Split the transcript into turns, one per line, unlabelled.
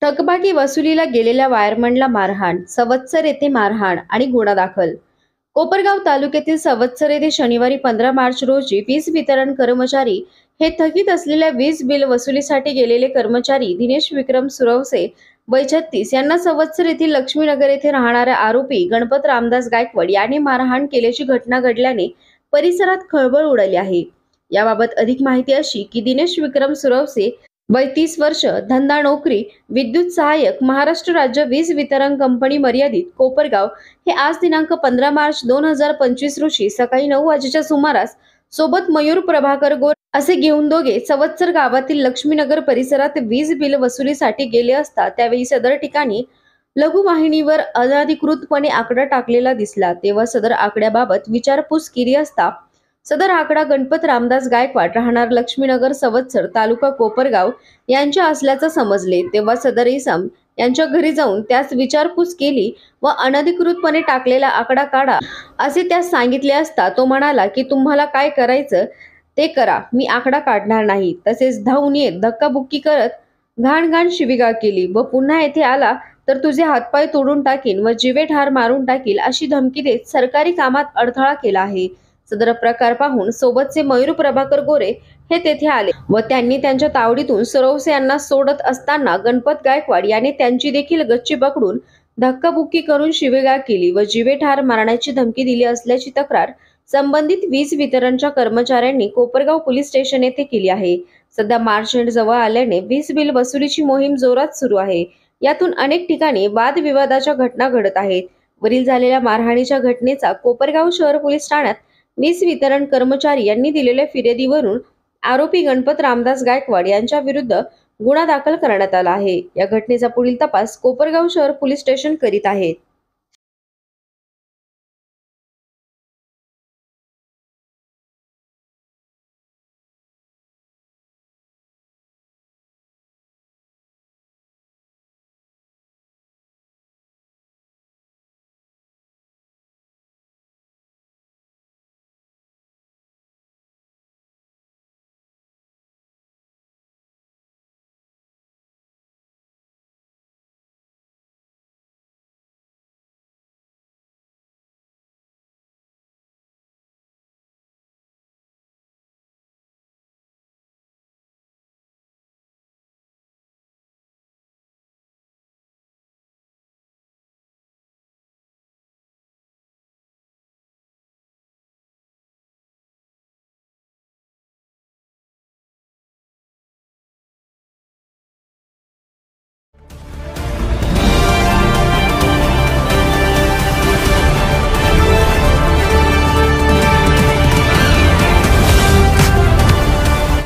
थकबाकी वसुलीला गेलेल्या वायरमनला मारहाण, सवत्सर येथे मारहाण आणि गुन्हा दाखल. कोपरगाव तालुक्यातील सवत्सर येथे शनिवारी 15 मार्च रोजी वीज वितरण कर्मचारी हे थकीत असलेल्या वीज बिल वसुलीसाठी गेलेले कर्मचारी दिनेश विक्रम सुरवसे वय 36 यांना सवत्सर येथील लक्ष्मीनगर येथे राहणाऱ्या आरोपी गणपत रामदास गायकवाड यांनी मारहाण केल्याची घटना घडल्याने परिसरात खळबळ उडाली आहे. याबाबत अधिक माहिती अशी की दिनेश विक्रम सुरवसे वय 30 वर्ष, धंदा नोकरी, विद्युत सहाय्यक, महाराष्ट्र राज्य वीज वितरण कंपनी मर्यादित, कोपरगाव हे आज दिनांक 15 मार्च 2025 रोजी सकाळी 9 वाजेच्या सुमारास सोबत मयूर प्रभाकर गोरे असे घेऊन दोघे सवत्सर गावातील लक्ष्मीनगर परिसरात वीज बिल वसुलीसाठी गेले असता त्यावेळी सदर ठिकाणी लघुवाहिनीवर अनधिकृतपणे आकडा टाकलेला दिसला. तेव्हा सदर आकड्याबाबत विचारपूस केली असता सदर आकडा गणपत रामदास गायकवाड राहणार लक्ष्मीनगर सवत्सर तालुका कोपरगाव यांच्या असल्याचं समजले. तेव्हा सदर इसम यांच्या घरी जाऊन त्यास विचारपूस केली व अनधिकृतपणे टाकलेला आकडा काढा असे त्यास सांगितले असता तो म्हणाला की तुम्हाला काय करायचं ते करा, मी आकडा काढणार नाही. तसेच धावून येत धक्काबुक्की करत घाण शिवीगाळ केली व पुन्हा येथे आला तर तुझे हातपाय तोडून टाकीन व जीवेठार मारून टाकील अशी धमकी देत सरकारी कामात अडथळा केला आहे. सदर प्रकार पाहून सोबतचे मयूर प्रभाकर गोरे हे तेथे आले व त्यांनी त्यांच्या तावडीतून सुरवसे यांना सोडत असताना गणपत गायकवाड यांनी त्यांची देखील गच्ची पकडून धक्काबुक्की करून शिवीगाळ केली व जीवेठार मारण्याची धमकी दिली असल्याची तक्रार संबंधित वीज वितरणच्या कर्मचाऱ्यांनी कोपरगाव पोलीस स्टेशन येथे केली आहे. सध्या मार्च एंड जवळ आल्याने वीज बिल वसुलीची मोहीम जोरात सुरू आहे. यातून अनेक ठिकाणी वादविवादाच्या घटना घडत आहेत. वरील झालेल्या मारहाणीच्या घटनेचा कोपरगाव शहर पोलीस ठाण्यात वीज वितरण कर्मचारी यांनी दिलेल्या फिर्यादीवरून आरोपी गणपत रामदास गायकवाड यांच्या विरुद्ध गुन्हा दाखल करण्यात आला आहे. या घटनेचा पुढील तपास कोपरगाव शहर पोलीस स्टेशन करीत आहेत.